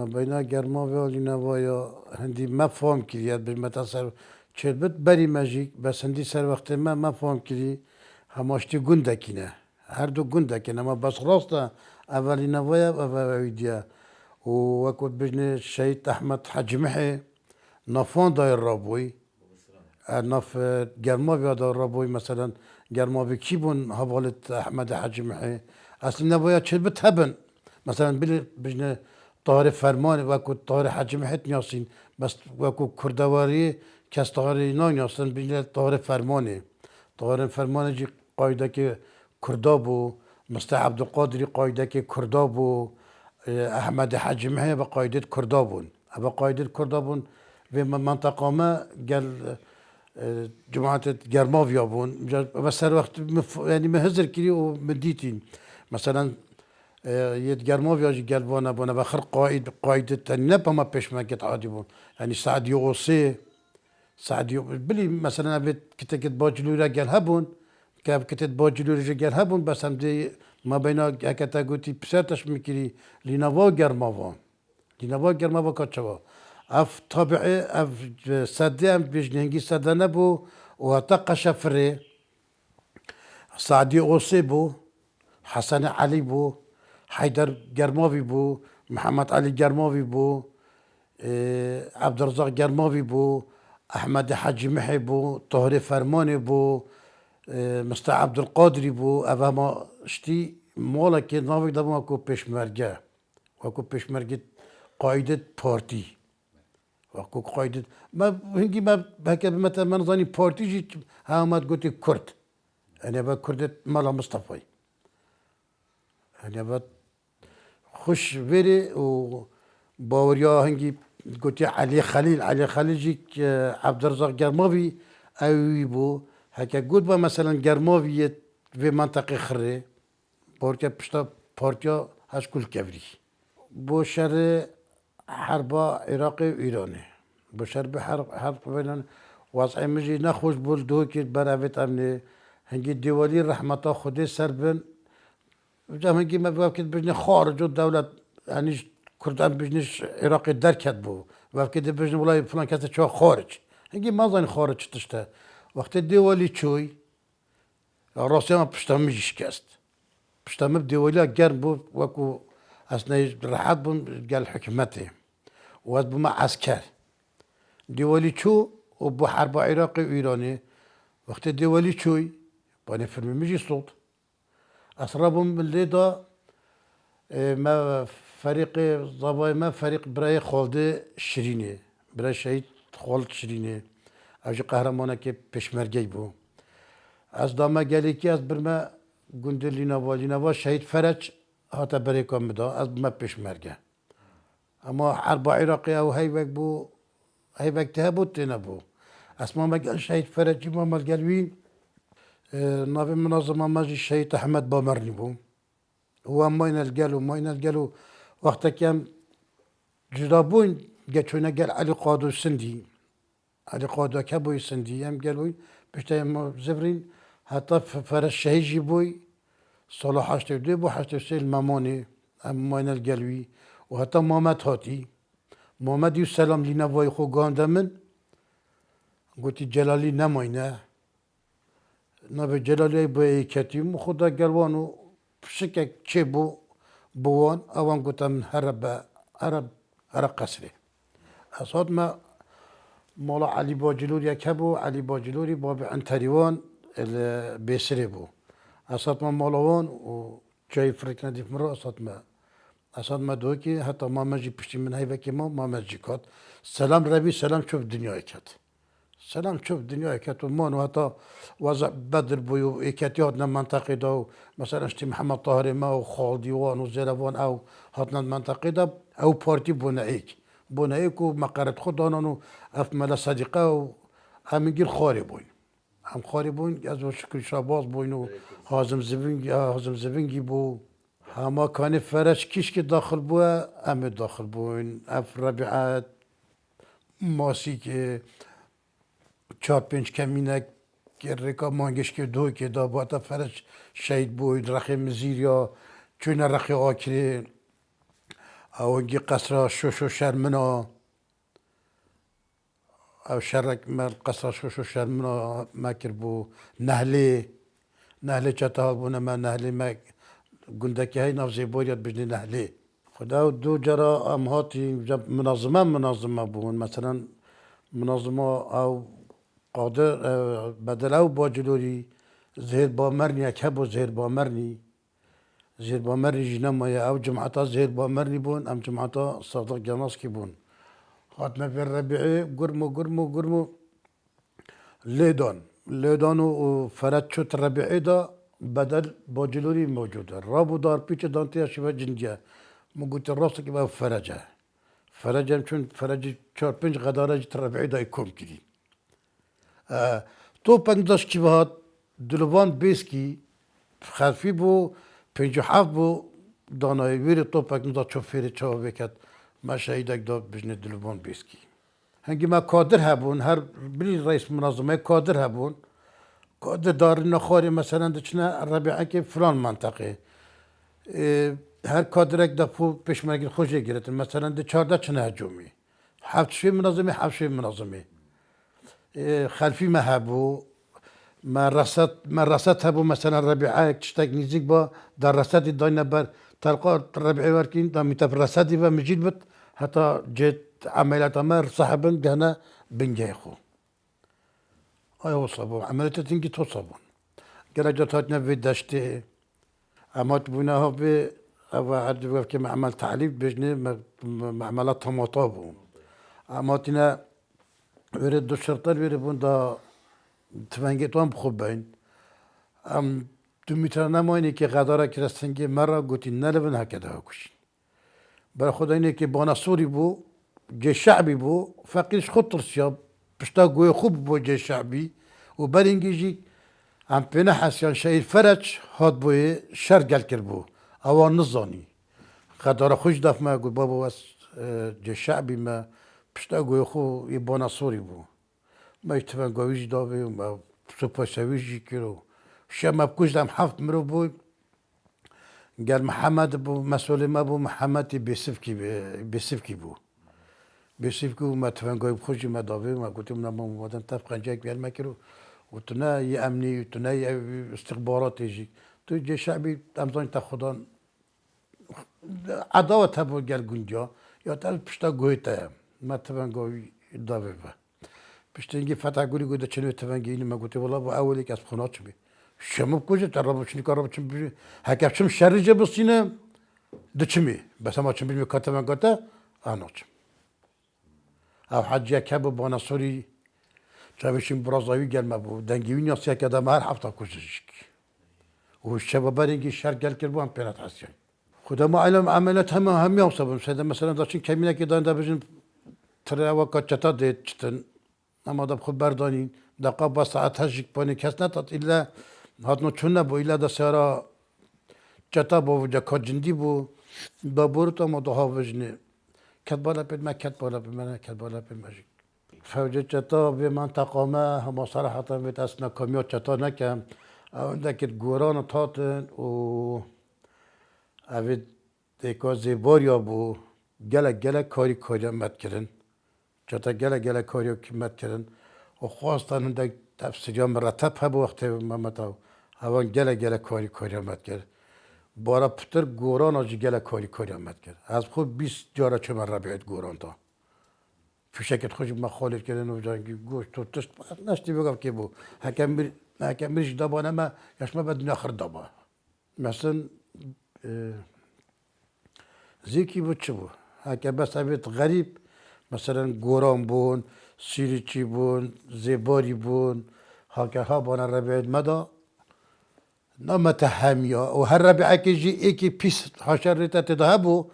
بينا گرما و لینوایا هندی ما فهم کردید به متصل چربت بری ماجیک بس هندی سر وقت ما فهم کردی هماشتی گنده کنه هر دو گنده کنه ما بس راسته اول لینوایا و ویدیا و وقت بجنه شهید احمد حج محی نافان دایر رابوی ناف گرما و دایر رابوی مثلا گرما و کی بون حوالت احمد حج محی اصل لینوایا چربت هبن مثلا بجنه طاهر فرمان وقت طاهر حج محی نیاسین بس وقت کردواری کس طاهر اینا نیاستن بجنه طاهر فرمانه طاهر فرمانه جی قاعده که کردابو مستر عبدالقادری قاعده که کردابو احمد حج محی و قاعده کردابون و قاعده کردابون و منطقه ما قال جماعت گرماویا بون و سر وقت یعنی مهزر کری و مدیتین مثلا يد گرماویا جی گلبانه بونه و خر قاعده تنه بما پیشمرگت عادی بون یعنی سعدی اوسی سعدي بلي مثلا ابيت كتكت باجلورا قال هبون كاب كتت باجلورا قال هبون بس هم دي ما بين هكذا قلتي بساتش مكري لينافا جرمافا لينافا جرمافا كاتشوا اف طبيعي اف سدي ام بيجنينجي سدنبو وهتقى شفري سعدي اوصي بو حسن علي بو حيدر جرمافي بو محمد علي جرمافي بو عبد الرزاق جرمافي بو احمد حج محي بو طاهر فرماني بو مستر عبد القادري بو اما ما شتي مولا كي نافك دابا اكو بيشمرجه واكو بيشمرجه قاعده بارتي واكو قاعده ما هنجي ما هكا مثلا ما نظني بارتي جي ها ما تقولي كرد انا با كرد مالا مصطفى انا با خش فيري و باوريا هنجي قلت علي خليل جيك عبد الرزاق جرماوي اوي بو هكا قلت با مثلا جرماوي في منطقة خري بوركا بشتا بوركا هاش كل كفري بو شر حرب عراقي وإيراني بو شر حرب بين وضع مجي نخوش بولدو كي برافت امني هنجي ديوالي رحمة خدي سربن جام هنجي ما بوكت بجني خارج الدولة يعني كردان بجنش عراقي دركت بو وقتی بجنم ولای فلان کسی چه خارج هنگی مازن خارج تشته وقتی دیوالی چوی راستی ما پشتم میجیش کست پشتم دیوالی گرم بو وکو اصلا راحت بون قال حکمته واد بو ما عسكر دیوالی چو و بو حرب عراقی و ایرانی وقتی دیوالی چوی بانی فیلم میجی صوت اسرابم لیدا ما فريق ضباي ما فريق براي خالد شريني براي شهيد خالد شريني اوجي قهرمانه كي پشمرگي بو از داما گلي كي از برما گندلينا شهيد فرج هاتا بريكم مدا از برما پشمرگه اما حرب عراقي او هيوك بو هيوك تهبو تنبو اسما ما قال شهيد فرج ما مال قالوين نافي منظمه ماجي شهيد احمد بامرني بو هو ماين القالو وقت كان جرابون جاتونا قال علي قادو سندي علي قادو كابوي سندي هم قالوا بشتا ما زفرين حتى فرش شهيجي بوي صلاح حشتو بو حشتو سيل ماموني ام ماين القالوي وحتى مامات هاتي مامات يو سلام لينا واي خو قاندمن قلت جلالي نماينه نبي جلالي بو كاتيم خدا قالوانو بشكك تشيبو بوان اوان قلت من هرب قصري اصاد ما مولا علي باجلوري كبو علي باجلوري باب عنتريوان بيسري بو اصاد ما مولوان و جاي فريقنا دي مرة اصاد ما دوكي حتى ما مجي بشتي من هاي وكي ما مجي كات سلام ربي سلام شوف دنيا كات سلام شوف دنيا كات ومان وحتى وضع بدر بو اكاتياتنا منطقة دو مثلا اشتي محمد طاهر ما وخال ديوان وزيروان او هاتنا المنطقة دا او بارتي بونايك ومقارة خدانا اف ملا صديقة هم نجير خاربوين هم خاربوين از شكل شاباز بوين هازم زبنجي بو هما كان فرش كيش كي داخل بوا ام داخل بوين اف ربيعات ماسي كي چهار پنج کمینک که رکا مانگش که دو که دا با تا فرش شهید بود رخی مزیر یا چون رخی آکری او انجي قصر شوشو شرمنا او شرك مال قصر شوشو شرمنا ما كربو نهلي چتا بونا ما نهلي ما قندكي هاي نفسي بوريت بجني نهلي خدا دو جرا ام هاتي منظمة بون مثلا منظمة او قادر بدل او باجلوري زهير بامرني اكهبو زهير بامرني جنما او جمعتا زهير بامرني بون ام جمعتا صادق جناسكي بون خاتنا في الربيعي قرمو ليدان وفرد شوت الربيعي دا بدل باجلوري موجودة رابو دار بيش دانتيا شبه جنجة مو قلت الراسك يبقى فرجة چون فرجة چار پنج غدارة الربيعي دا يكون كدي تو پنداش کی بهات دلوان بیسکی خلفی بو پنج حف بو دانای ویری تو پکندا چوفیری چاو بکت ما شهیدک داد بجنه دلوان بیسکی هنگی ما کادر هبون هر بری رئیس منظمه کادر هبون کادر دارین خاری مثلا دچنه ربیعه که فلان منطقه هر کادرک دا پو پشمرگی خوشی گرتن مثلا ده 14 چنه هجومی 7 شوی منظمه خلفی ما هبو ما رصد هبو مثلا ربيعه تشتاق نزيك با در رصد داينا بر تلقى ربيعه وركين دا متف رصد و مجيد بت حتى جيت عمليات امر صاحبن دهنا بنجيخو اي وصبو عمليات تنجي توصبون جرجتاتنا في دشتي امات بناها في واحد وكي معمل تعليف بجني معملات طماطابو اماتنا ورد دو شرطر وری بون دا تفنگی تو هم خوب بین ام تو میتونه نماینی که غداره که رستنگی مرا گوتی نلبن هکذا هکوشی برای خدا اینه که باناسوری بو جه شعبی بو فقیرش خود ترسیا پشتا گوی خوب بو جه شعبی و برینگی جی ام پینه حسیان شاید فرج هاد بوی شر گل کر بو اوان نزانی غداره خوش دف ما گو بابا واس جه شعبی ما پشتا گوی خو یه باناسوری بو ما اتفاق گویش داوی و ما سپاسویشی کرو شما بکشتم 7 مرو بو قال محمد بو مسئول ما بو محمد بسفکی بو ما اتفاق گوی بخوشی ما داوی ما گوتیم نما مادن تفقا جاک بیال ما کرو و تنا یه امنی و تنا یه استخبارات یجی تو جه شعبی امزان تا خدان عداوت هبو قال گنجا یا تل پشتا گوی تایم ما تفنگوی داوی با پشتینگی فتح گولی گوده چنوی تفنگی اینی ما گوتی والا با اولی که از خونات چمی شما بکوچه تر رابو چنی کار رابو چمی بجی هکف چم شریجه بسینه ده چمی بس اما چم بجمی کار تفنگاته آنا چم او حجی که با باناسوری چاوشیم برازاوی گلمه بو دنگیوی نیاسی که دم هر هفته کششک و شبا برینگی شر گل کرد هم پیرات هستیم خدا ما علم عملت هم یاسبم شده مثلا داشتین کمینه که دانده بجن تره وقت چتا دید چتن اما دب خود بردانین دقیقا با ساعت هشک پانی کس نتاد الا هاتنو چون نبو الا دا سیارا چتا بو وجا کجندی بو با بورت اما دوها وجنه کت بالا پید ما کت بالا پید مجید فوجه چتا به منطقه ما هم صراحة بیت اصلا کمیات چتا نکم اونده که گوران تاتن و اوید دیکا زیباریا بو گلک کاری مد کرن چطور گله کاری مد کرن و خواستن اونده تفسیریا مرتب هبو وقتی ممتاو هوان گله کاری مد کرد بارا پتر گوران آجی گله کاری مد کرد از خود 20 جاره چه من ربیعت گوران تا فشکت خوش ما خالد کردن و جانگی گوشت تو تشت نشتی بگم که بو هکم بریش دابانه ما یشما بدون آخر دابا مثلا زیکی بود چه بود هکم بس اوید غریب مثلا گوران بون سیریچی بون زیباری بون هاکه ها بانا ربیعت مدا نمتهمیا و هر ربیعه که جی ایکی پیس حاشر ریتا تده بو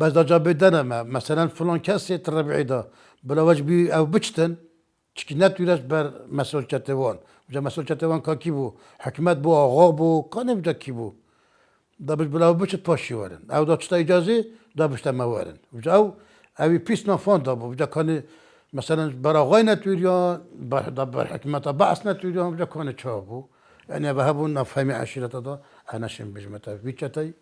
بس دا جا بدنه ما مثلا فلان کسی ربیعی دا بلا وجه بی او بچتن چکی نتویرش بر مسئول چتوان وجا مسئول چتوان که کی بو حکمت بو آقا بو کانه وجا کی بو دا بش بلا بچت پاشی ورن او دا چتا اجازه دا بشتا موارن وجا اوی پیس نفان دا بو وجا کانه مثلا بر آقای نتویریان بر حکمت بعث نتویریان وجا کانه چا بو یعنی به هبون نفهمی عشیرت دا انشم بجمتا ویچتای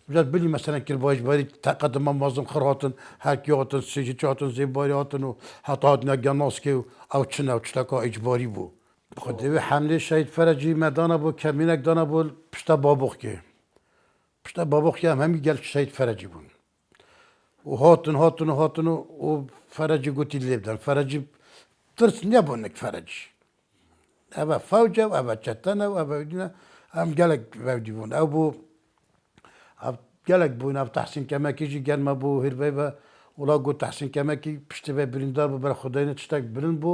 جد بلی مثلا کل باش باری تقدم مازم خراتن هرکی هاتن سیجی چاتن زیباری هاتن و حتی هاتن گناس که او چنه و چتکا اجباری بو خود دیوی حمله شهید فرجی مدانا بو کمینک دانا بو پشتا بابوخ که پشتا بابوخ که همی گل شهید فرجی بون و هاتن و فرجی گوتی لیبدن فرجی ترس نبونک فرجی اوه فوجه و اوه چتنه و اوه دینا هم گلک ودی بون او بو گلک بون او تحسین کمکی جی گرم بو هربای و ولا گو تحسین کمکی پشت و بریندار بو بر خدای تشتک برن بو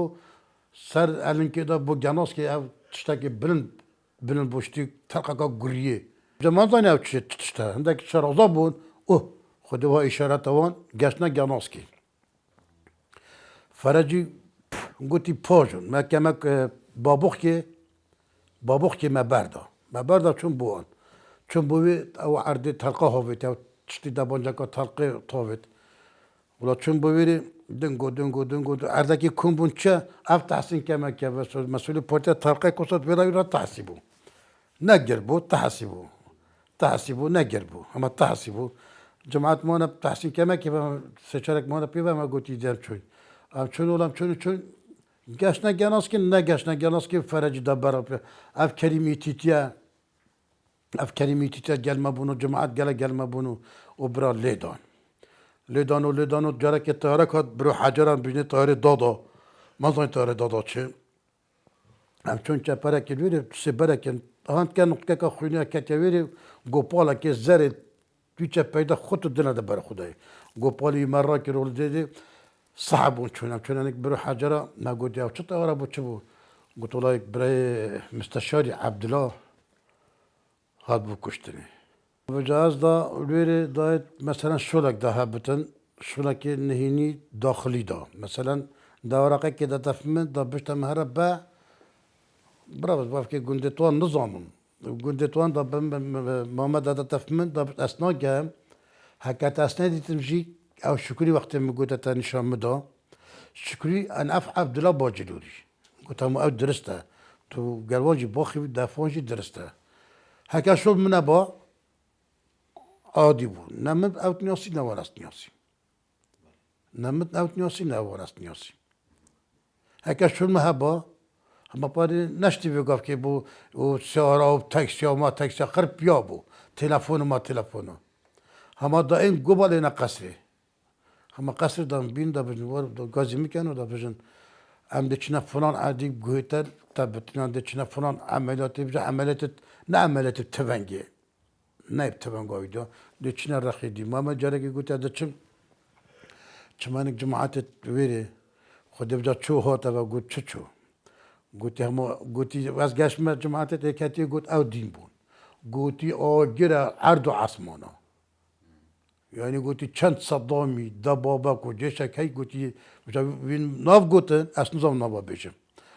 سر الان که دا بو جناس که او تشتک برن بوشتی تلقا گریه زمان زنی او چه تشتا هندک شرازا بون اوه خود و اشارت وان گشنه جناس کی فرجی گوتی پاجون ما کمک بابوخ که ما بردا چون بوی او عرض تلقا هاوید او تشتی دبانجا که تلقی تاوید ولی چون بویری دنگو عرضه که کن بون چه اف تحسین کمک که مسئول پارتی تلقی کسات ویرایی را تحسیبو نگر بو تحسیبو نگر بو اما تحسیبو جماعت مانا تحسین کمک که سچارک مانا پیوه ما گوتی در چون چون گشنه گناس که فرجی دبارا اف کریمی تیتیا gelme bunu cemaat gelme bunu o bira ledan o cara ki tayara kat bro hacaran bijne tayara dada mazay tayara dada çe am çon çapara ki veri seberaken ant kan nokta ka khuniya kateveri gopala ki zere tüçe peyda khut dina da bar khuday gopali marra ki rol dedi صعب çönek bro hacara na godi av çta ara bu çbu gotolay bre müsteşari Abdullah هاد بو کشتنی. و جاز دا ویری دایت مثلا شولک ده هبتن شولک نهینی داخلی دا مثلا دورقه که دا تفهمن دا بشت مهرب با براوز باف که گندتوان نظامن گندتوان دا محمد دا تفهمن دا بشت اسنا گم حکت اسنا دیتم جی او شکری وقتی میگوده تا نشان مدا شکری ان اف عبدالله باجلوری گوتم او درسته تو گرواجی باخی دفعانجی درسته هکه شد منه با عادی بود نمت اوت نیاسی نوارست نیاسی هکه شد منه با اما پاری نشتی بگفت که بو سیاره و تکسی خرب بیا بو تلفن اما دا این گوبال اینا قصره اما قصر دام بین دا بجن وار گازی میکنه دا بجن ام دچنا فلان عادی گویتر تبتنا دچنا فلان عملیاتی بجا نه عملیات تفنگی نه تفنگ آیدا دچنا رخیدی ما جرگی گویت دچم چمانک جماعت ویره خود بجا چو هاتا و گویت چو گویت همه گویتی از گشم جماعت تکتی گویت او دین بون گویتی آگر عرض و عصمانا یعنی گویتی چند صدامی دا بابا کو جشک هی گویتی وین ناف گوتن از نظام نابا بیشم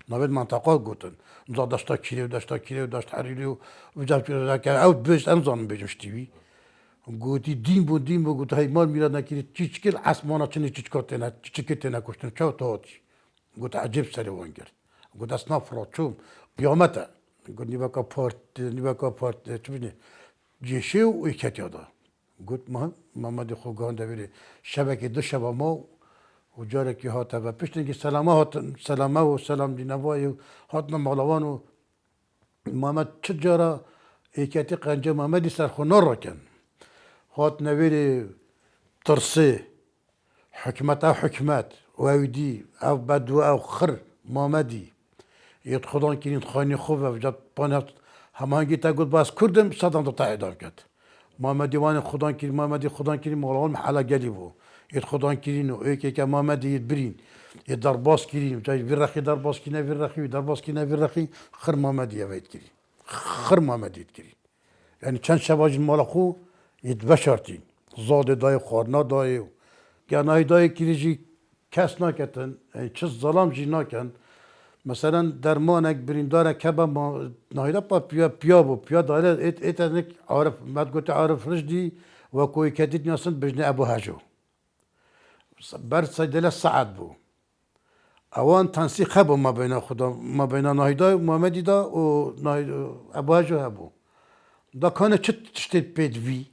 نوید منطقه گوتن نظام داشتا کلیو داشت حریری و وجب که اوت بیشت انظام بیشم شتیوی گویتی دین بو گویتی های مال میراد نکیری چیچکل عصمانا چنی چیچکتینا کشتن چاو تاوتی گویتی عجب سری وانگر گویتی اصنا فراتشوم قیامته گویتی نیوکا پارت چی بینی جیشه و ایکتی آده گویت محمد خوگان دویره شبکه دو شبه ما و جاره که هاته و پشتنگی سلامه و سلام دینوای هاتنا مالوان و محمد چه جاره ایکتی قنجه محمدی سرخونار را کن هات نویره ترسه حکمت و اویدی او بدو او خر محمدی یاد خدان کنین خانی خوب و جد پانه همانگی تا گود باز کردم صدام دا تا اعدام کرد محمدی وان خدان کردیم مالوان محلا گلی بو یاد خدان کردین و که محمدی یاد برین یاد درباس کردیم جای ویرخی درباس کی خر محمدی اوید کردیم یعنی چند شباج مال خو یاد بشارتین زاده دای خورنا دای گناهی دای کریجی کس نکتن یعنی چه ظلام جی نکن مثلا درمانک بریندار کبا ما نهایتا پا پیا داره ایتنک عارف مدگوت عارف رشدی و کوی کدید نیستند بجنه ابو هجو بر سیدل سعد بو اوان تنسیق بو ما بین نهایتا محمدی دا و ابو هجو هبو دا کانه چه تشتید پید وی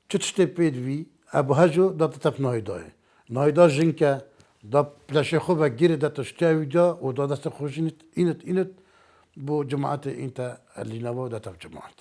چه تشتی پیدوی ابو هجو دا تف نایدای نایدا جنکه دا پلشه خوب گیره دا تشتیوی دا و دا دست خوشینت اینت بو جماعت اینتا اللي نوا دا تف جماعت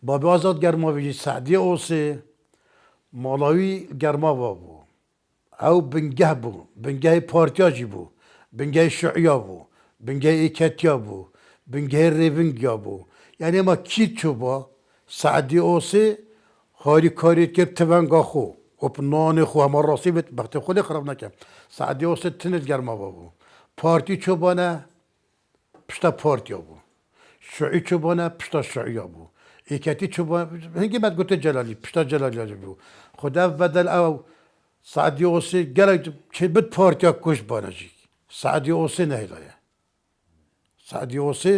بابی آزاد گرماوی سعدی اوسه مالاوی گرماوا بو او بنگه بو بنگه پارتیاجی بو بنگه شعیا بو بنگه ایکتیا بو بنگه ریونگیا بو یعنی ما کی چوبا سعدی اوسه هاری کاریت کرد تونگا خو و نان خو همه راسی بید بخت خودی خراب نکم سعدی اوسه تنت گرماوا بو پارتی چوبانه پشتا پارتیا بو شعی چوبانه پشتا شعیا بو ایکتی چوبان هنگی مد گوته جلالی پشتا جلالی بو خدا بدل او سعدی اوسی گره چه بد پارتیا کش بانجی سعدی اوسی نهیلایه سعدی اوسی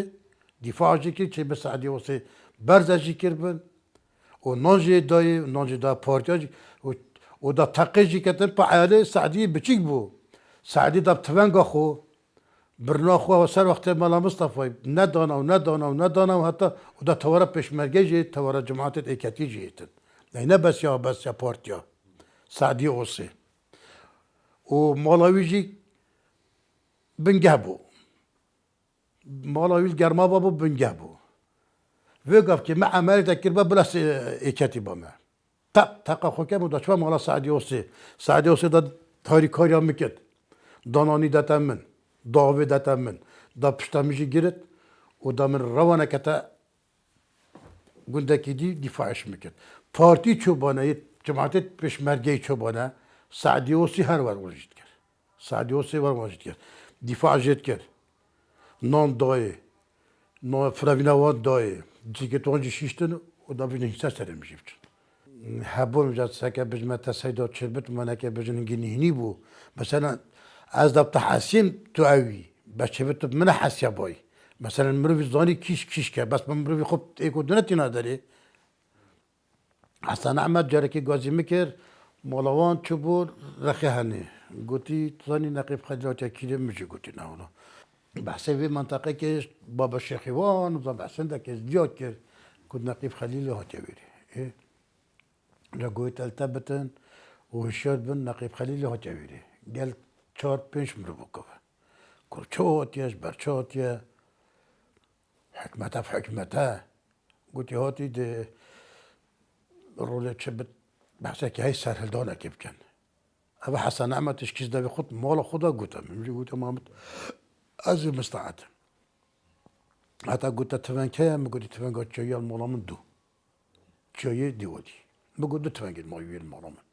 دفاعی که چه به سعدی اوسی برزجی کربن و نانجی دای نانجی دا پارتیا و دا تقیجی کتن پا عیاله سعدی بچیک بو سعدی دا تونگا خو برنا خو و سر وقت مالا مصطفی ندانا و حتی و دا تواره پشمرگی جی تواره جماعت ایکتی جیتن نه بس یا پارتیا سعدی اوسی و مالاوی جی بنگه بو مالاوی گرما بابو بنگه بو و گفت که من عملی تکر با بلاس ایکتی با من تقا خو که دا چوا مالا سعدی اوسی دا تاریکاری هم میکرد دانانی داتم من داوی داتم من دا پشتامیجی گیرد و دا من روانه کتا گندکی دی دفاعش میکرد پارتی چوبانه جماعت پشمرگی چوبانه سعدی اوسی هر ور وجود کرد سعدی اوسی ور وجود کرد دفاع جد کرد نان دای نان فراوینوان دای جیگتوانجی شیشتن و دا بینه هیچ سرم جیبت هبون جات سکه بجمت تسایدات چربت منکه بجنگی نهنی بو مثلا از دبت حسیم تو اوی بچه بت من حسیا بای مثلا مروی زانی کیش که بس من مروی خوب ایکو دونتی نداری حسن احمد جاره که گازی میکر مالوان چوبور رخی هنی گوتی زانی نقیب خجلات کیره میشه گوتی نه اونا بحثه وی منطقه که بابا شیخیوان و بحثن ده که زیاد کرد کود نقیب خلیل هاتی ویری جا گویت التبتن و هشیاد بن نقیب خلیل هاتی ویری گل 4-5 مرو بکوه کرچوتیش برچوتیه حکمته حکمته گوتی هاتی ده روله چه بد بحثه که های سرهلدانه که بکن اوه حسن احمدش کس ده خود مال خدا گوتم میگه گوتم محمد از مستعد حتی گوته تفنگه میگوتی تفنگه چایی المالا من دو چایی دیودی میگو دو تفنگه مایوی المالا من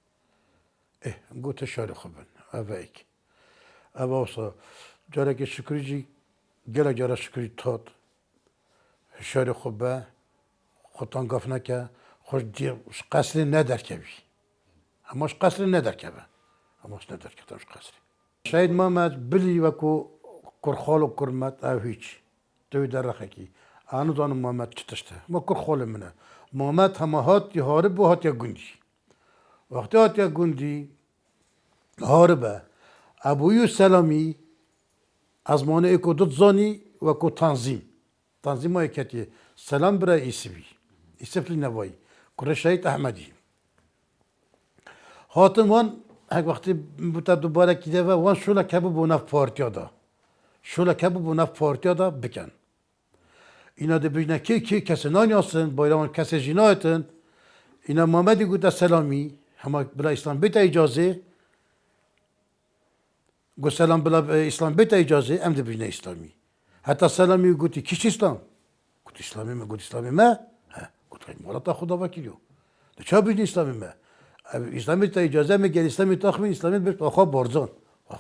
گوته شار خوبن اوه ایک اوه اصلا جاره که شکری جی گله جاره شکری تاد شار خوبه خودتان گفت نکه خوش دی قصری ندر که بی هماش قصری ندر که به هماش ندر که تاش قصری شاید محمد بلی وکو کرخال و کرمت او هیچ توی در رخکی آنو دانم محمد چی تشته ما کرخال منه محمد همه هات یا هارب و هات یا گندی وقتی هات یا گندی هاربه ابوی سلامی از مانه اکو دوت زانی و کو تنظیم های کتیه سلام برای ایسوی ایسفلی نوایی کره شهید احمدی هاتن وان هک وقتی بوده دوباره کیده و وان شولا کبو بو نف پارتیا دا شولا کبو بو نف پارتیا دا بکن اینا ده بجنه که کسی نانیاسن بایرمان کسی جنایتن اینا محمدی گوده سلامی همه بلا اسلام بیت اجازه گو سلام بلا اسلام بیت اجازه ام ده بجنه اسلامی حتی سلامی گوتی کیش اسلام گوت اسلامی ما گوت اسلامی ما گوت مالا تا خدا وکیلیو چه بیشتر اسلامی ما اسلامی تا اجازه میگه اسلامی تا خمی اسلامی بهش آخا بارزان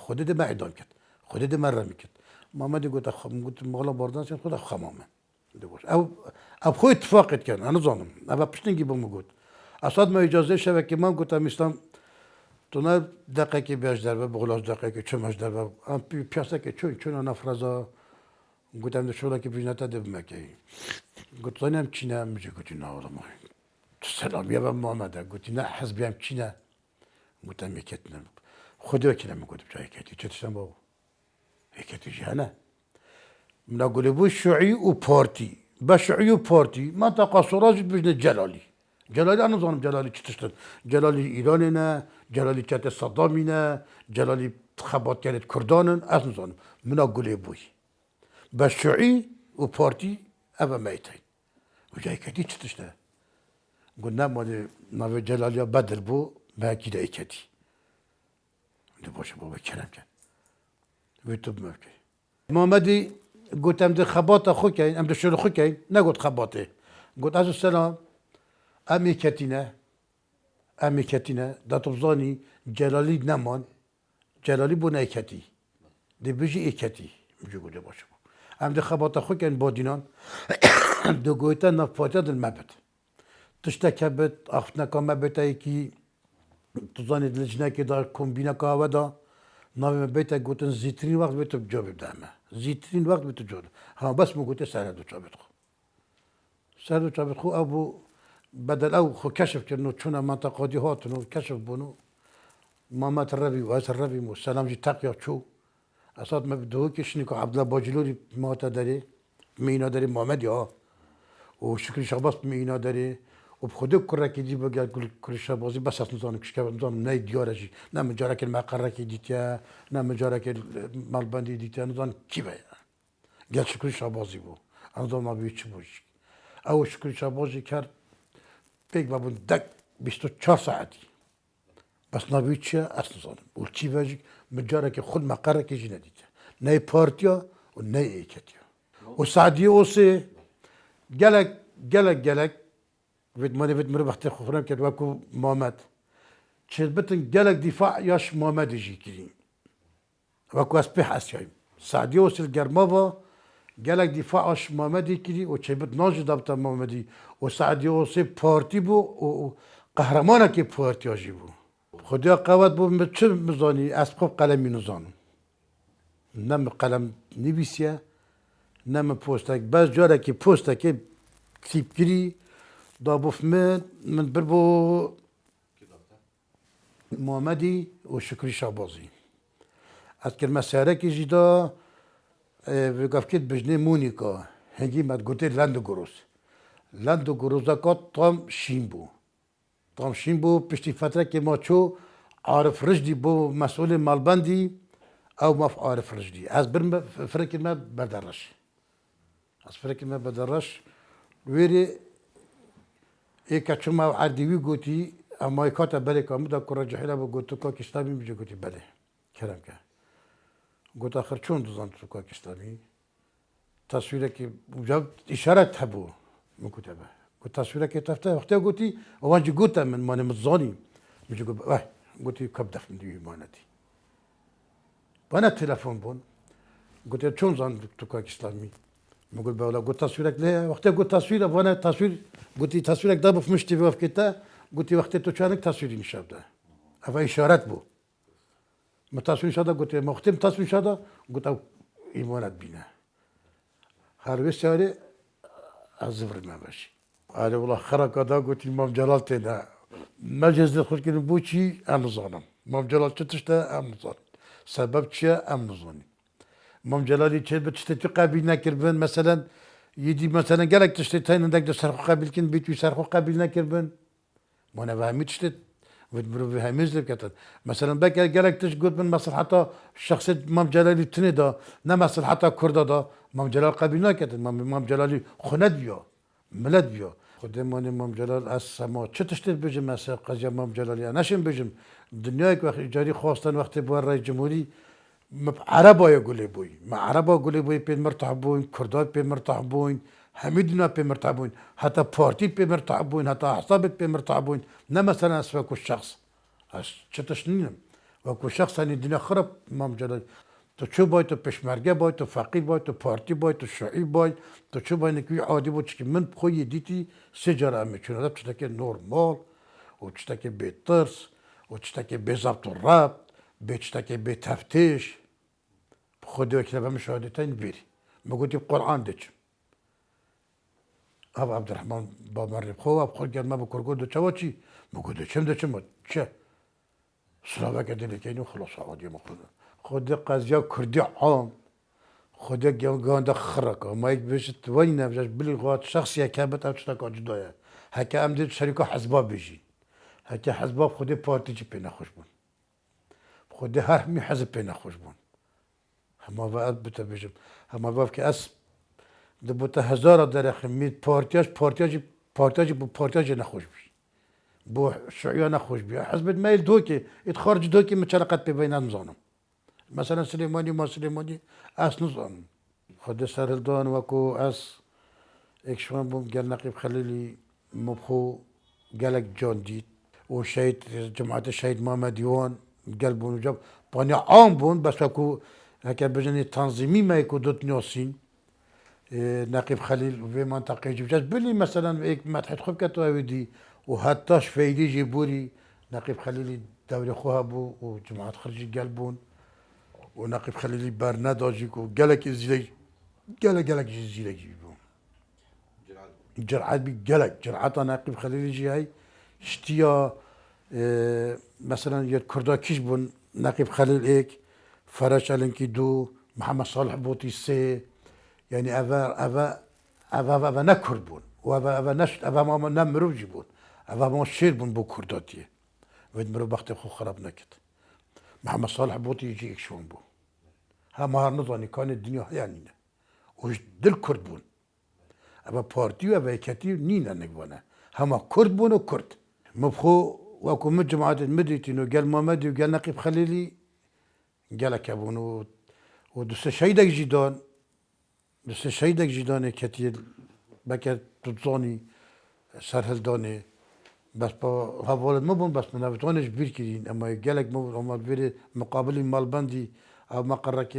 خودت ما اعدام کرد خودت من رمی کرد محمد گفت گفت مالا بارزان شد خدا خمامه او خو اتفاقت کرد انا زانم او پشتنگی بوم گفت اساد ما اجازه شوه که من گفتم اسلام تو نه دقیقه بیاش در و بغلاش دقیقه چمش در و ام پیاسه که چون انا فرزا گفتم شولا که بیشتر تدب مکی گفتم هم چینه میشه گفتی نه آدم سلامیه و محمد گفتی نه حزبی هم چینه گفتم یکتنم خدا وکیلم گفتم جای کتی چه تشتم بابا یکتی جهنه من اقول بو شيوعي وبارتي بشيوعي وبارتي منطقة سراج بجن جلالي جلالي أنا ظنم جلالي تشتغل جلالي إيراننا جلالي كانت صدامنا جلالي خبات كانت كردانا أنا ظنم من أقول بوي بشيوعي وبارتي أبا ميتين وجاي كتي تشتغل قلنا مالي نافي جلالي بدل بو ما كده إكتي نبوش بابا كلام كان ويتوب مبكي محمدي قلت ام ده خباطه خو كاين ام ده شنو خو كاين نقول خباطه قلت عز السلام امي كتينا دا تبزاني جلالي نمان جلالي بو نايكتي دي بيجي ايكتي بيجي قول باشا ام ده خباطه خو كاين بودينان دو قويتا نفاتا دل مبت تشتكبت اختنا كان مبتا كي تظاني دلجنا كي دار كومبينا كاودا ناوی بیت گوتن زیترین وقت بیت جواب دامه زیترین وقت بیت جواب ها بس مو گوته سر دو جواب خو سر دو جواب خو ابو بدل او خو کشف کنو چون منطقه دی هاتنو کشف بونو محمد الربي واس الربي مو سلام جي تقيا شو اساد ما بدو كشني كو عبد الله باجلوري ما تدري مينا داري محمد يا وشكري شعباس مينا داري وبخدوك كرة دي بقى كل شابوزي بس نظام كشكاب نظام ناي ديارجي نعم جارك المقرة ديتيا نعم جارك المالبندي ديتيا نظام كيبا قال شكري شابوزي بو نظام ما بيتش بوش او شكري شابوزي كار بيك بابون دك بيستو 4 ساعتي بس نبيتش اصلا نظام والكيباجي مجارك خد مقرة جينا ديتيا ناي بارتيا وناي ايكاتيا وسعدي اوسي قالك فيت ماني فيت مربح خفران كده واكو محمد شربتن جالك دفاع ياش محمد يجي كذي واكو اسبح اسياي سعدي وصل جرمافا جالك دفاع ياش محمد كذي وشربت ناجي ضبط محمدي وسعدي وصل بارتي بو وقهرمانه كي بارتي يجيبو خديا قوات بو متشم مزاني اسقف قلمي نزان نم قلم نبيسيا نم بوستك بس جارك بوستك تيب كذي دابوف من بربو محمدي وشكري شعبازي اذكر مسارك جدا وقفكت بجني مونيكا هنجي ما تقولت لاندو جروزا كات طام شيمبو بشتي فترة كما تشو عارف رشدي بو مسؤول مالبندي او ما في عارف رشدي از برم فرق ما بدرش ويري كاتشما عرديوي قوتي اما يكاتا بالي كامدا كرة جحيلا بقوتو كاك اسلامي بيجي قوتي بالي كلام كان قوت اخر شون دوزان تو كاك اسلامي تصويرك وجاب اشارة تحبو من كتبه قلت تصويرك تفتح وقتها قوتي وانجي قوتا من ماني متظاني بيجي قوتي كب دفن دي مانتي وانا التلفون بون قلت شون زان تو كاك اسلامي بقول بقول قلت تصويرك ليه وقتها قلت تصوير وانا تصوير قلت تصويرك ضرب في مشتي في كتا قلت وقتها تو كانك تصويري نشاب ده هذا اشارات بو ما تصوير شده قلت ما ختم تصوير شده قلت او ايمانات بينا هروي ساري الزفر ما ماشي قال والله خرق هذا قلت امام جلال تنا مجلس الخلق كده بوشي ام ظالم امام جلال تشتا ام ظالم سبب شيء ام ظالم امام جلالي تشي بتشتي قابل نكربن مثلا يدي مثلا قالك تشتي تاين عندك سرخ قابل كن بيتو سرخ قابل نكربن وانا فهمت تشتت وتبرو فهمز لك مثلا بك قالك تشقد من مصلحته شخصيه امام جلالي تندا نا مصلحته كرده دا امام جلال قابل نكرد امام جلالي خند بيو ملد بيو خدماني امام جلال السما چه تشتت بجم مثلا قضيه امام جلالي انا شم بجم دنياك وقت اجاري خواستن وقت بو رئيس جمهوري عربا يقولي بوي ما عربا يقولي بوي بين مرتاح بوين كردات بين مرتاح بوين همه دینا پی مرتعبون حتی پارتی پی مرتعبون حتی احزاب پی مرتعبون نه مثلا از وکو شخص از چتش نیم وکو شخص هنی دینا خراب مام جلال تو چو باید تو پشمرگه باید تو فقیر باید تو پارتی باید تو شعی باید تو چو باید نکوی عادی بود که من خوی دیتی سه جاره همه چونه ده چطور که نورمال و چطور که بی ترس و چطور که بی ضبط و ربط به چطور که بی تفتیش خودی وکیل همه شهادتین بیری مگوتی قرآن دیچم اب عبدالرحمن با مریم خواه اب خود گرمه بکرگو دو چوا چی؟ مگو دچم چه؟ سلامه که دیلی که اینو خلاص عادی مخوده خود قضیه کردی عام خود گانده خرکه ما یک بیشت وای نبجاش بلی غاد شخصی کبت او چطور که جدایه هکه ام دید شریکا حزبا بیجی هکه حزبا خود پارتی چی پی نخوش بون خود هر می حزب پی نخوش بون همه وقت بتا بیجم همه وقت که اس دبوتا هزار درخم مید پارتیاج نخوش بی بو شعیا نخوش بی حزبت میل دوکی ات خارج دوکی مچلقت پی بین نزانم مثلا سلیمانی ما سلیمانی اس نزانم خود سرهلدان وکو اس اکشوان بوم گل نقیب خلیلی مبخو گلک جان دید و شهید جماعت شهید محمد دیوان گل بون جاب بانی عام بون بس وکو هکه بجنی تنظیمی ما یکو دوت نیاسین نقیب خلیل و منطقه جبجاز بلی مثلا ایک مدحت خوب که تو اویدی و حتیش فیدی جیبوری نقیب خلیلی دوری خواه بو و جماعت خرجی گل بون و نقیب خلیلی برنه داجی کو گلک زیلی گلک زیلی جی بون جرعت بی گلک جرعت نقیب خلیلی جی های شتیا مثلا یه کردا کیش بون نقیب خلیل ایک فرش الانکی دو محمد صالح بوتی سه يعني أفا نكر بون وأفا نشت أفا ما نمرو جبون أفا ما شير بون بو كرداتيه ويد مرو بختي خو خراب نكت محمد صالح بوتي يجي يكشون بو ها مهار نظاني كان الدنيا يعني وش دل كرد بون أفا بارتيو أفا كتير نينا نقوانا هما كرد بون وكرد مبخو وكو مجموعة المدريتين وقال محمد وقال نقيب خليلي قال كابون ودوست شهيدك جدان بس شهيدك جداني كتير بكر تتصاني سرهلداني بس با هوالد مبون بس من نفتوانش بير كرين اما يقالك مبون اما بير مقابل مالبندي او مقرك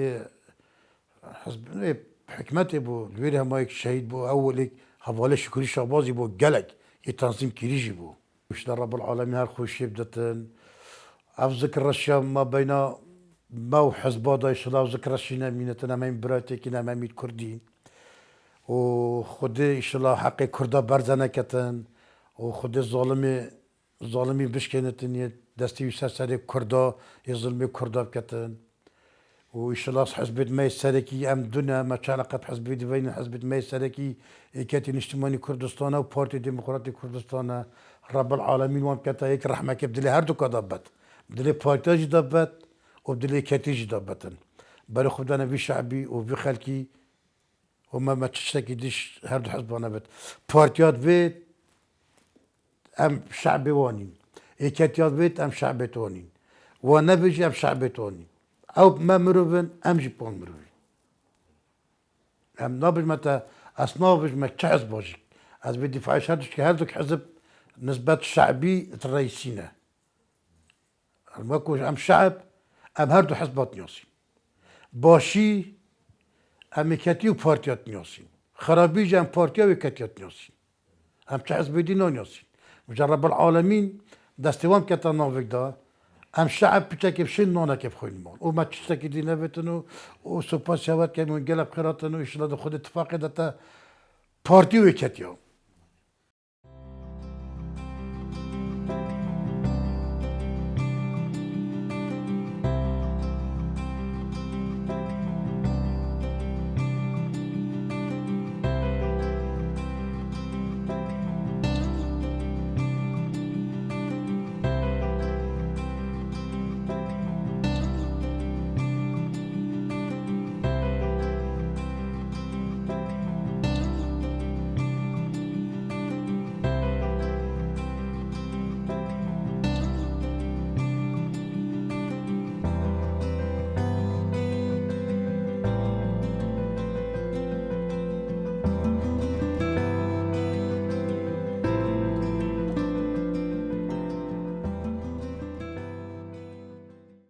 حسب حكمتي بو بير هما يك شهيد بو اولك هوالي شكري شعبازي بو قالك يتنظيم كريجي بو وش رب العالمين هالخوش يبدتن اف ذكر الشام ما بين ما حزب هذا يشلا ذكر الشينا مينتنا ما براتي كنا ما ميت كردين وخد يشلا حق كردا برزنا كتن وخد ظالمي بشكنتن دستي يسر كردا يظلمي كردا كتن ويشلا حزب ما سركي ام دنا ما علاقه حزب بين حزب ما سركي كاتي اجتماعي كردستان وبارتي ديمقراطي كردستان رب العالمين وام كتا هيك رحمه كبدلي هردو كدبت بدلي بارتاج دبت وبدلي كاتيج دبتن بري خدانا في شعبي وفي خلكي وما ما تشتكي ديش هردو حزبنا بت بارتيات بيت ام شعبي وانين كاتيات بيت ام شعبي تونين ونبيجي ام شعبي تونين او ما مروفن ام جيبون مروفن ام نابج متى اصنافج ما تشعز بوجك از بدي فايش هردوك حزب نسبة شعبي الرئيسينا الماكوش ام شعب ام هردو حزبات نيوسين باشي ام كاتيو بارتيات نيوسين خرابيج ام بارتيا وكاتيات نيوسين ام تحزب دينو نيوسين مجرب العالمين دستوام كتا نوفيك دا ام شعب بتاكي بشين نونا كيف خوين مال وما تشتكي دي نفتنو وسوباسيوات كانوا قلب خيراتنو يشلا خود اتفاقي داتا بارتي وكاتيو